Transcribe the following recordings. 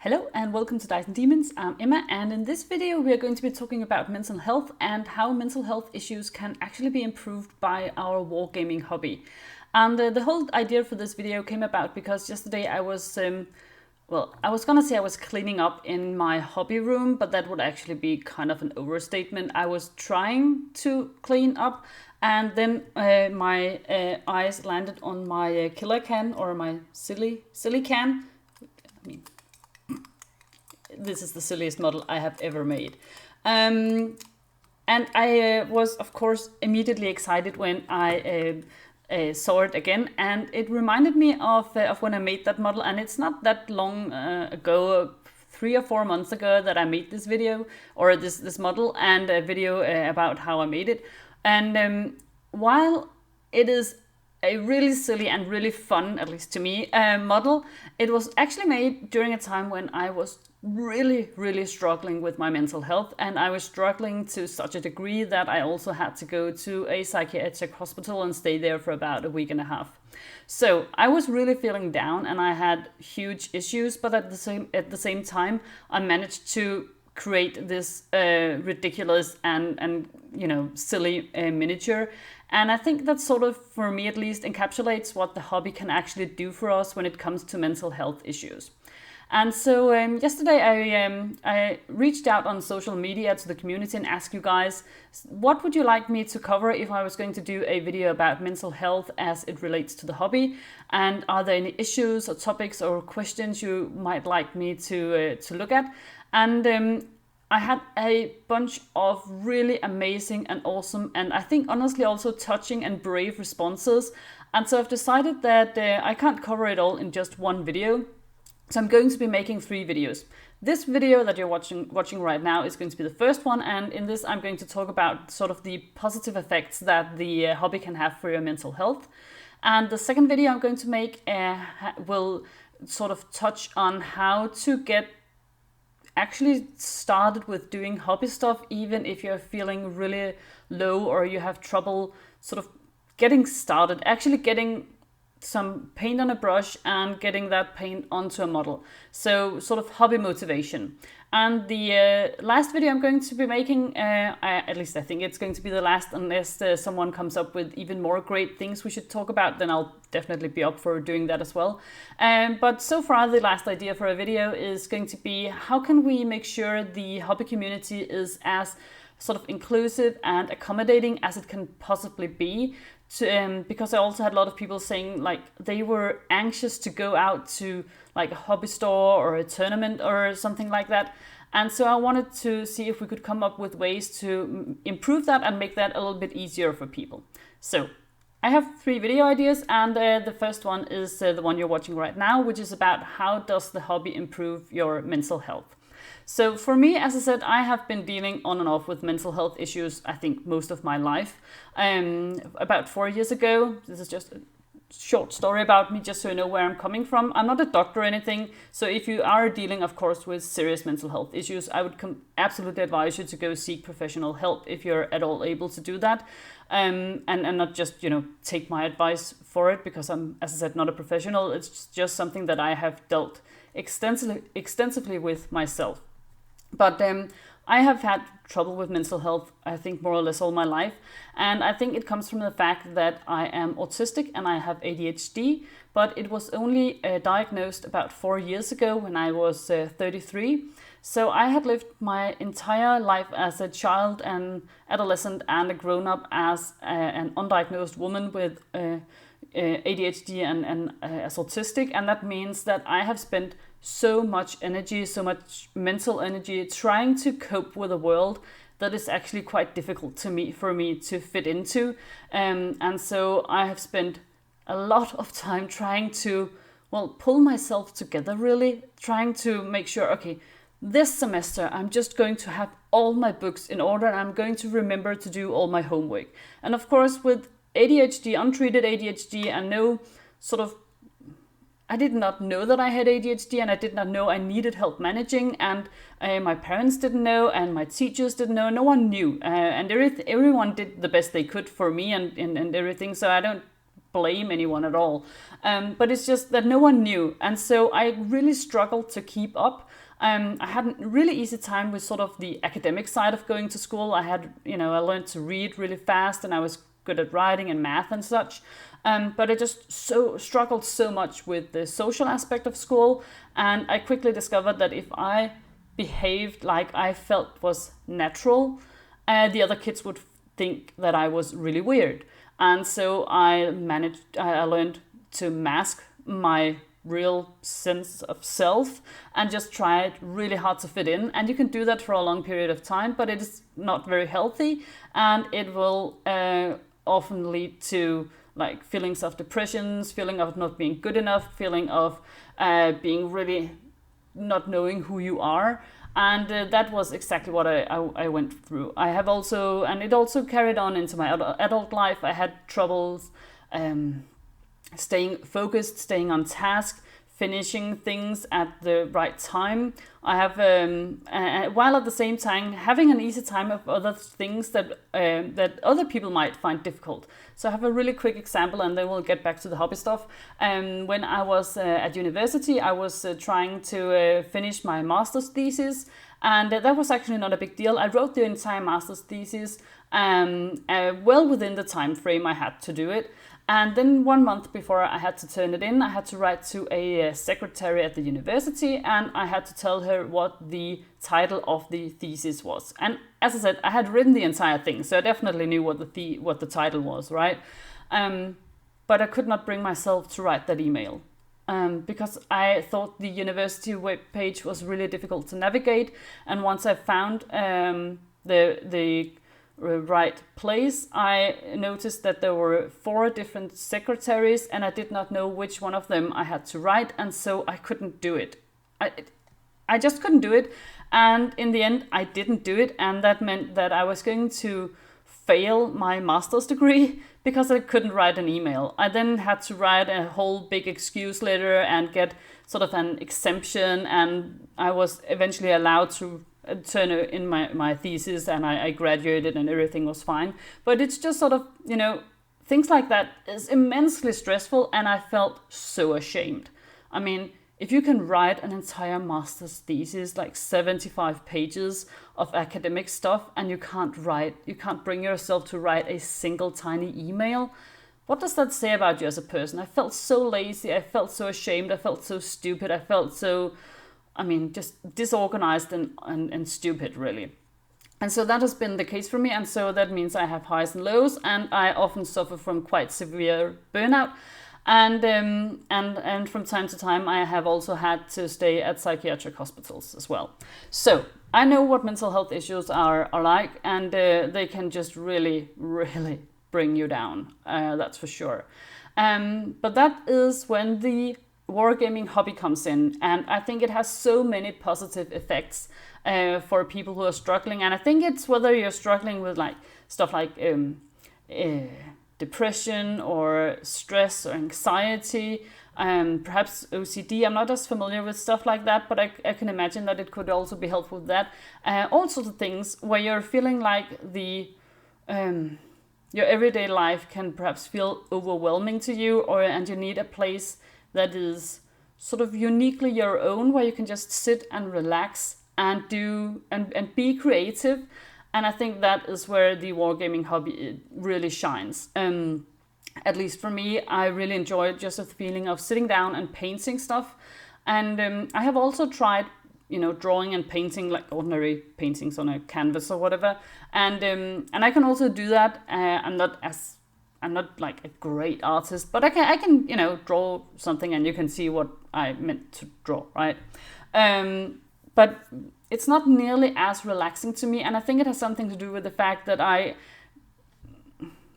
Hello and welcome to Dice and Demons. I'm Emma, and in this video we are going to be talking about mental health and how mental health issues can actually be improved by our wargaming hobby. And the whole idea for this video came about because yesterday I was, I was gonna say I was cleaning up in my hobby room, but that would actually be kind of an overstatement. I was trying to clean up, and then my eyes landed on my killer can, or my silly can. I mean, this is the silliest model I have ever made. And I was, of course, immediately excited when I saw it again. And it reminded me of when I made that model. And it's not that long ago, 3 or 4 months ago, that I made this video, or this model, and a video about how I made it. And while it is a really silly and really fun, at least to me, model, it was actually made during a time when I was really struggling with my mental health, and I was struggling to such a degree that I also had to go to a psychiatric hospital and stay there for about a week and a half. So I was really feeling down and I had huge issues, but at the same time I managed to create this ridiculous and silly miniature. And I think that sort of, for me at least, encapsulates what the hobby can actually do for us when it comes to mental health issues. And so yesterday I reached out on social media to the community and asked you guys, what would you like me to cover if I was going to do a video about mental health as it relates to the hobby? And are there any issues or topics or questions you might like me to look at? And I had a bunch of really amazing and awesome, and I think honestly also touching and brave responses. And so I've decided that I can't cover it all in just one video. So I'm going to be making 3 videos. This video that you're watching right now is going to be the first one, and in this I'm going to talk about sort of the positive effects that the hobby can have for your mental health. And the second video I'm going to make will sort of touch on how to get actually started with doing hobby stuff, even if you're feeling really low or you have trouble sort of getting started, actually getting some paint on a brush and getting that paint onto a model. So sort of hobby motivation. And the last video I'm going to be making, at least I think it's going to be the last, unless someone comes up with even more great things we should talk about, then I'll definitely be up for doing that as well. But so far the last idea for a video is going to be, how can we make sure the hobby community is as sort of inclusive and accommodating as it can possibly be? Because I also had a lot of people saying like they were anxious to go out to like a hobby store or a tournament or something like that. And so I wanted to see if we could come up with ways to improve that and make that a little bit easier for people. So I have 3 video ideas, and the first one is the one you're watching right now, which is about how does the hobby improve your mental health. So for me, as I said, I have been dealing on and off with mental health issues, I think, most of my life. About 4 years ago, this is just a short story about me, just so you know where I'm coming from. I'm not a doctor or anything, so if you are dealing, of course, with serious mental health issues, I would absolutely advise you to go seek professional help if you're at all able to do that. And not just, take my advice for it, because I'm, as I said, not a professional. It's just something that I have dealt extensively with myself. But I have had trouble with mental health, I think, more or less all my life. And I think it comes from the fact that I am autistic and I have ADHD. But it was only diagnosed about 4 years ago when I was 33. So I had lived my entire life as a child and adolescent and a grown-up as an undiagnosed woman with ADHD and as autistic. And that means that I have spent so much energy, so much mental energy trying to cope with a world that is actually quite difficult for me to fit into. And so I have spent a lot of time trying to, pull myself together, really, trying to make sure, okay, this semester I'm just going to have all my books in order and I'm going to remember to do all my homework. And of course, with ADHD, untreated ADHD, and I did not know that I had ADHD, and I did not know I needed help managing, and my parents didn't know, and my teachers didn't know. No one knew, and everyone did the best they could for me and everything. So I don't blame anyone at all. But it's just that no one knew. And so I really struggled to keep up. I had a really easy time with sort of the academic side of going to school. I learned to read really fast, and I was good at writing and math and such. But I just struggled so much with the social aspect of school. And I quickly discovered that if I behaved like I felt was natural, the other kids would think that I was really weird. And so I learned to mask my real sense of self and just tried really hard to fit in. And you can do that for a long period of time, but it is not very healthy, and it will often lead to like feelings of depressions, feeling of not being good enough, feeling of being really not knowing who you are. And that was exactly what I went through. I have also, and it also carried on into my adult life. I had troubles staying focused, staying on task, finishing things at the right time. I have, while at the same time having an easy time of other things that other people might find difficult. So I have a really quick example, and then we'll get back to the hobby stuff. When I was at university, I was trying to finish my master's thesis, and that was actually not a big deal. I wrote the entire master's thesis well within the time frame I had to do it. And then 1 month before I had to turn it in, I had to write to a secretary at the university, and I had to tell her what the title of the thesis was. And as I said, I had written the entire thing, so I definitely knew what the title was, right? But I could not bring myself to write that email because I thought the university webpage was really difficult to navigate. And once I found the right place, I noticed that there were 4 different secretaries, and I did not know which one of them I had to write, and so I couldn't do it. I just couldn't do it, and in the end I didn't do it, and that meant that I was going to fail my master's degree because I couldn't write an email. I then had to write a whole big excuse letter and get sort of an exemption, and I was eventually allowed to turn in my thesis, and I graduated and everything was fine. But it's just sort of, things like that is immensely stressful, and I felt so ashamed. I mean, if you can write an entire master's thesis, like 75 pages of academic stuff, and you can't bring yourself to write a single tiny email, what does that say about you as a person? I felt so lazy, I felt so ashamed, I felt so stupid, I felt so, just disorganized and stupid, really. And so that has been the case for me. And so that means I have highs and lows, and I often suffer from quite severe burnout. And from time to time, I have also had to stay at psychiatric hospitals as well. So I know what mental health issues are like, and they can just really, really bring you down. That's for sure. But that is when the wargaming hobby comes in, and I think it has so many positive effects for people who are struggling. And I think it's whether you're struggling with like stuff like depression or stress or anxiety, perhaps OCD. I'm not as familiar with stuff like that, but I can imagine that it could also be helpful with that. All sorts of things where you're feeling like your everyday life can perhaps feel overwhelming to you, and you need a place that is sort of uniquely your own, where you can just sit and relax and do and be creative. And I think that is where the wargaming hobby really shines. At least for me, I really enjoy just the feeling of sitting down and painting stuff. And I have also tried, drawing and painting like ordinary paintings on a canvas or whatever. And I can also do that. I'm not like a great artist, but I can draw something, and you can see what I meant to draw, right? But it's not nearly as relaxing to me, and I think it has something to do with the fact that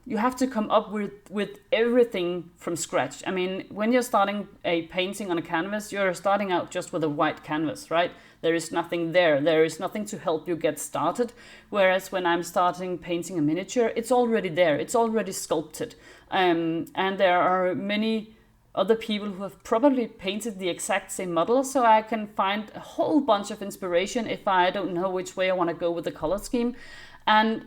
you have to come up with everything from scratch. I mean, when you're starting a painting on a canvas, you're starting out just with a white canvas, right? There is nothing there. There is nothing to help you get started. Whereas when I'm starting painting a miniature, it's already there. It's already sculpted. And there are many other people who have probably painted the exact same model, so I can find a whole bunch of inspiration if I don't know which way I want to go with the color scheme. And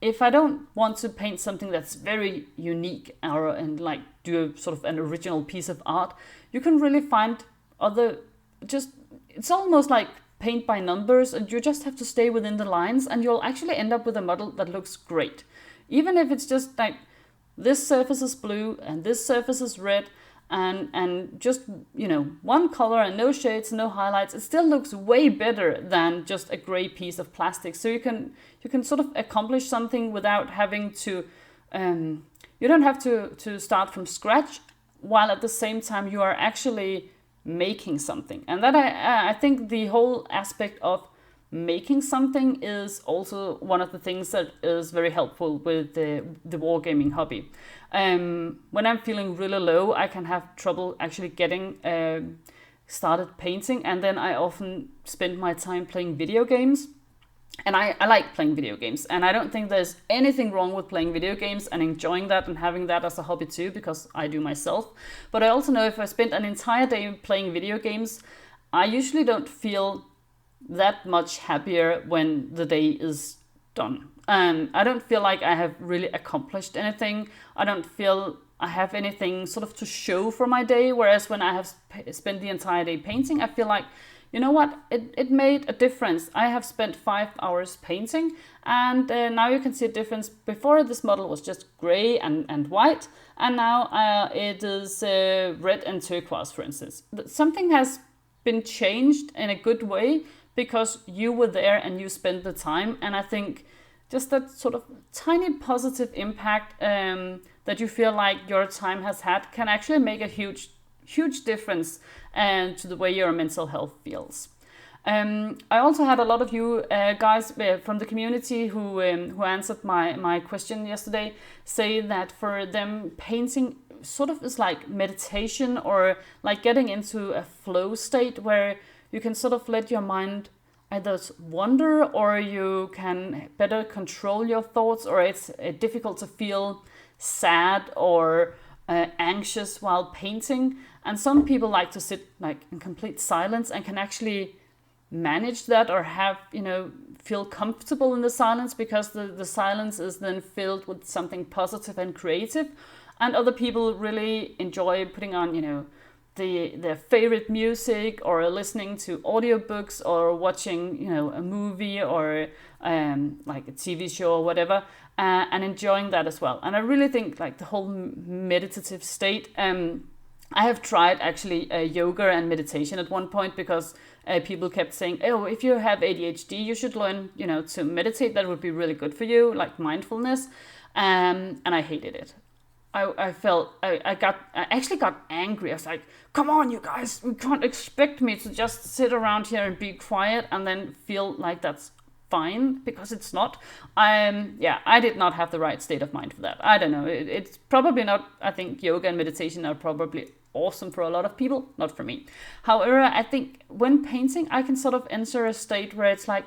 if I don't want to paint something that's very unique and like do a sort of an original piece of art, you can really find other, it's almost like paint by numbers, and you just have to stay within the lines and you'll actually end up with a model that looks great. Even if it's just like this surface is blue and this surface is red and just, one color and no shades, no highlights, it still looks way better than just a gray piece of plastic. So you can sort of accomplish something without having to, you don't have to start from scratch, while at the same time you are actually making something. And that I think the whole aspect of making something is also one of the things that is very helpful with the wargaming hobby. When I'm feeling really low, I can have trouble actually getting started painting, and then I often spend my time playing video games. And I like playing video games, and I don't think there's anything wrong with playing video games and enjoying that and having that as a hobby too, because I do myself. But I also know if I spend an entire day playing video games, I usually don't feel that much happier when the day is done. I don't feel like I have really accomplished anything. I don't feel I have anything sort of to show for my day. Whereas when I have spent the entire day painting, I feel like, you know what, it made a difference. I have spent 5 hours painting, and now you can see a difference. Before, this model was just gray and white, and now it is red and turquoise, for instance. Something has been changed in a good way because you were there and you spent the time. And I think just that sort of tiny positive impact that you feel like your time has had can actually make a huge difference to the way your mental health feels. I also had a lot of you guys from the community who answered my question yesterday say that for them painting sort of is like meditation, or like getting into a flow state where you can sort of let your mind either wander, or you can better control your thoughts, or it's difficult to feel sad or anxious while painting. And some people like to sit like in complete silence and can actually manage that, or have, feel comfortable in the silence, because the silence is then filled with something positive and creative. And other people really enjoy putting on, their favorite music, or listening to audiobooks, or watching, a movie, or like a TV show or whatever, and enjoying that as well. And I really think like the whole meditative state, I have tried actually yoga and meditation at one point, because people kept saying, oh, if you have ADHD, you should learn, to meditate. That would be really good for you, like mindfulness. And I hated it. I actually got angry. I was like, come on, you guys, you can't expect me to just sit around here and be quiet and then feel like that's fine, because it's not. I did not have the right state of mind for that. I don't know. It's probably not. I think yoga and meditation are probably awesome for a lot of people, not for me. However, I think when painting, I can sort of enter a state where it's like,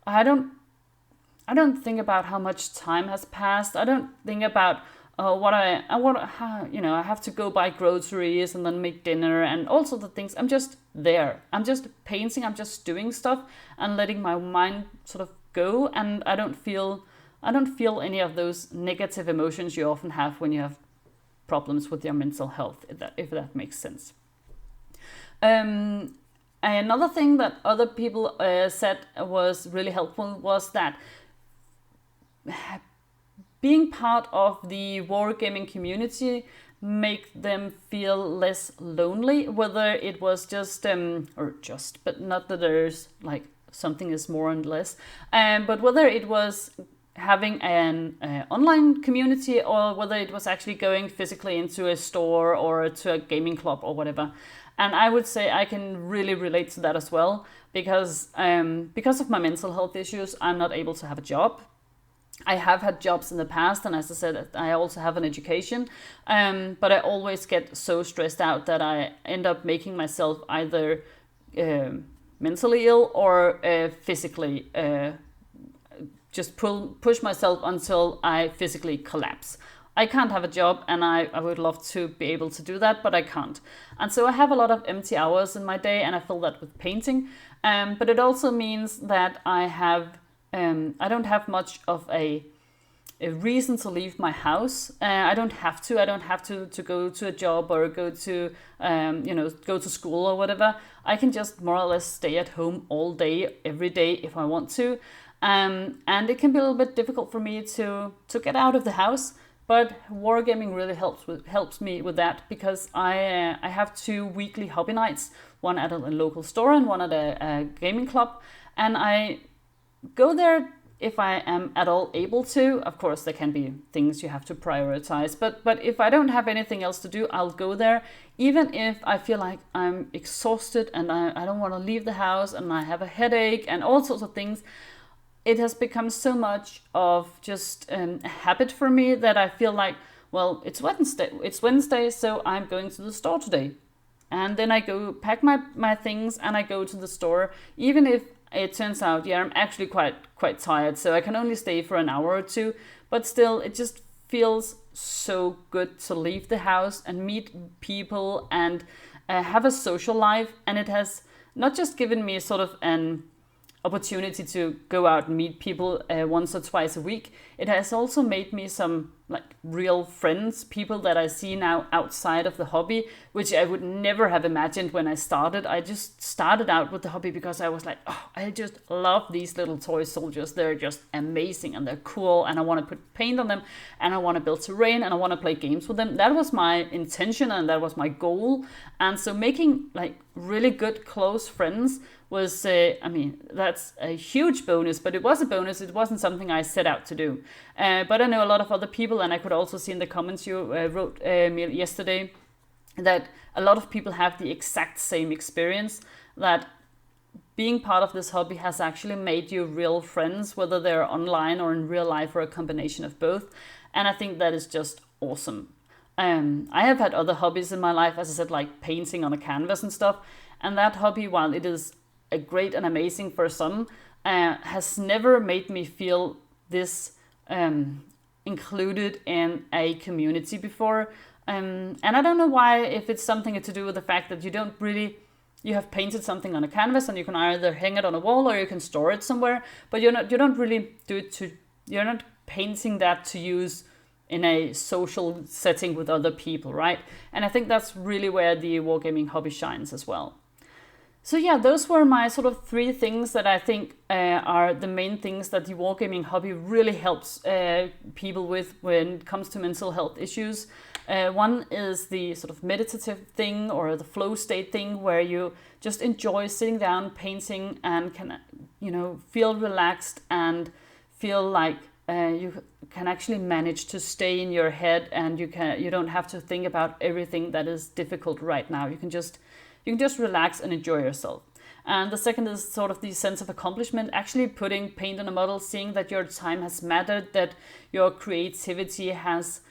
I don't think about how much time has passed. I don't think about I have to go buy groceries and then make dinner and all sorts of things. I'm just there. I'm just painting. I'm just doing stuff and letting my mind sort of go. And I don't feel any of those negative emotions you often have when you have problems with your mental health, if that makes sense. Another thing that other people said was really helpful was that being part of the wargaming community make them feel less lonely, whether it was but not that there's like something is more and less, but whether it was having an online community, or whether it was actually going physically into a store or to a gaming club or whatever. And I would say I can really relate to that as well, because of my mental health issues, I'm not able to have a job. I have had jobs in the past, and as I said, I also have an education, but I always get so stressed out that I end up making myself either mentally ill or physically just push myself until I physically collapse. I can't have a job, and I would love to be able to do that, but I can't. And so I have a lot of empty hours in my day, and I fill that with painting. But it also means that I don't have much of a a reason to leave my house. I don't have to. I don't have to go to a job or go to go to school or whatever. I can just more or less stay at home all day, every day if I want to. And it can be a little bit difficult for me to get out of the house. But wargaming really helps me with that, because I have 2 weekly hobby nights, one at a local store and one at a gaming club, and I go there if I am at all able to. Of course, there can be things you have to prioritize, but if I don't have anything else to do, I'll go there, even if I feel like I'm exhausted and I don't want to leave the house and I have a headache and all sorts of things. It has become so much of just a habit for me that I feel like, well, it's Wednesday, so I'm going to the store today. And then I go pack my things and I go to the store, even if it turns out, I'm actually quite tired, so I can only stay for an hour or 2, but still, it just feels so good to leave the house and meet people and have a social life. And it has not just given me sort of an opportunity to go out and meet people once or twice a week. It has also made me some like real friends, people that I see now outside of the hobby, which I would never have imagined when I started. I just started out with the hobby because I was like, oh, I just love these little toy soldiers. They're just amazing and they're cool, and I want to put paint on them, and I want to build terrain, and I want to play games with them. That was my intention and that was my goal. And so making like really good close friends was, that's a huge bonus, but it was a bonus. It wasn't something I set out to do. But I know a lot of other people, and I could also see in the comments you wrote me yesterday, that a lot of people have the exact same experience, that being part of this hobby has actually made you real friends, whether they're online or in real life or a combination of both. And I think that is just awesome. I have had other hobbies in my life, as I said, like painting on a canvas and stuff. And that hobby, while it is a great and amazing for some, has never made me feel this included in a community before. And I don't know why, if it's something to do with the fact that you have painted something on a canvas and you can either hang it on a wall or you can store it somewhere, but you don't really do it you're not painting that to use in a social setting with other people, right? And I think that's really where the wargaming hobby shines as well. So yeah, those were my sort of 3 things that I think are the main things that the wargaming hobby really helps people with when it comes to mental health issues. One is the sort of meditative thing, or the flow state thing, where you just enjoy sitting down, painting, and can, feel relaxed and feel like you can actually manage to stay in your head, and you don't have to think about everything that is difficult right now. You can just relax and enjoy yourself. And the second is sort of the sense of accomplishment, actually putting paint on a model, seeing that your time has mattered, that your creativity has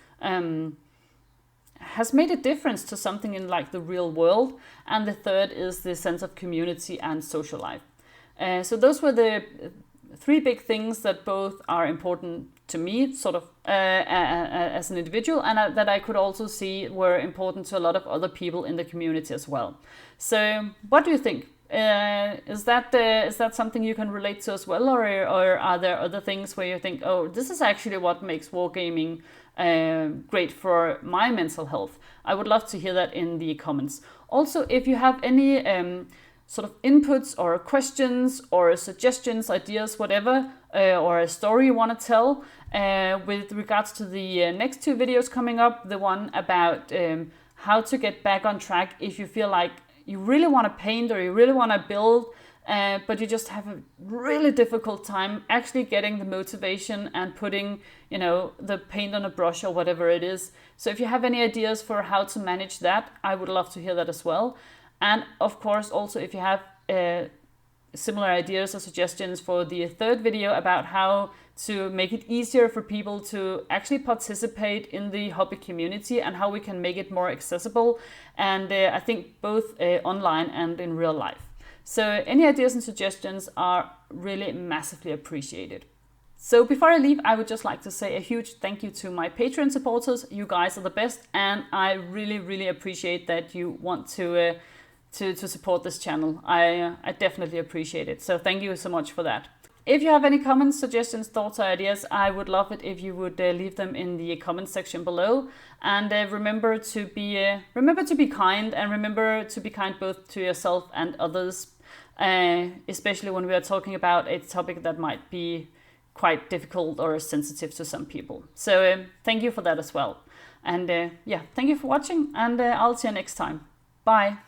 made a difference to something in like the real world. And the third is the sense of community and social life. So those were the 3 big things that both are important to me, sort of as an individual, and that I could also see were important to a lot of other people in the community as well. So what do you think? Is that something you can relate to as well, or are there other things where you think, oh, this is actually what makes wargaming great for my mental health? I would love to hear that in the comments. Also, if you have any sort of inputs or questions or suggestions, ideas, whatever, or a story you want to tell with regards to the next 2 videos coming up, the one about how to get back on track if you feel like you really want to paint or you really want to build, but you just have a really difficult time actually getting the motivation and putting, the paint on a brush or whatever it is. So if you have any ideas for how to manage that, I would love to hear that as well. And of course, also, if you have similar ideas or suggestions for the 3rd video about how to make it easier for people to actually participate in the hobby community and how we can make it more accessible, and I think both online and in real life. So any ideas and suggestions are really massively appreciated. So before I leave, I would just like to say a huge thank you to my Patreon supporters. You guys are the best, and I really, really appreciate that you want to support this channel. I definitely appreciate it. So thank you so much for that. If you have any comments, suggestions, thoughts, or ideas, I would love it if you would leave them in the comment section below. And remember to be kind, and remember to be kind both to yourself and others, especially when we are talking about a topic that might be quite difficult or sensitive to some people. So thank you for that as well. And yeah, thank you for watching, and I'll see you next time. Bye.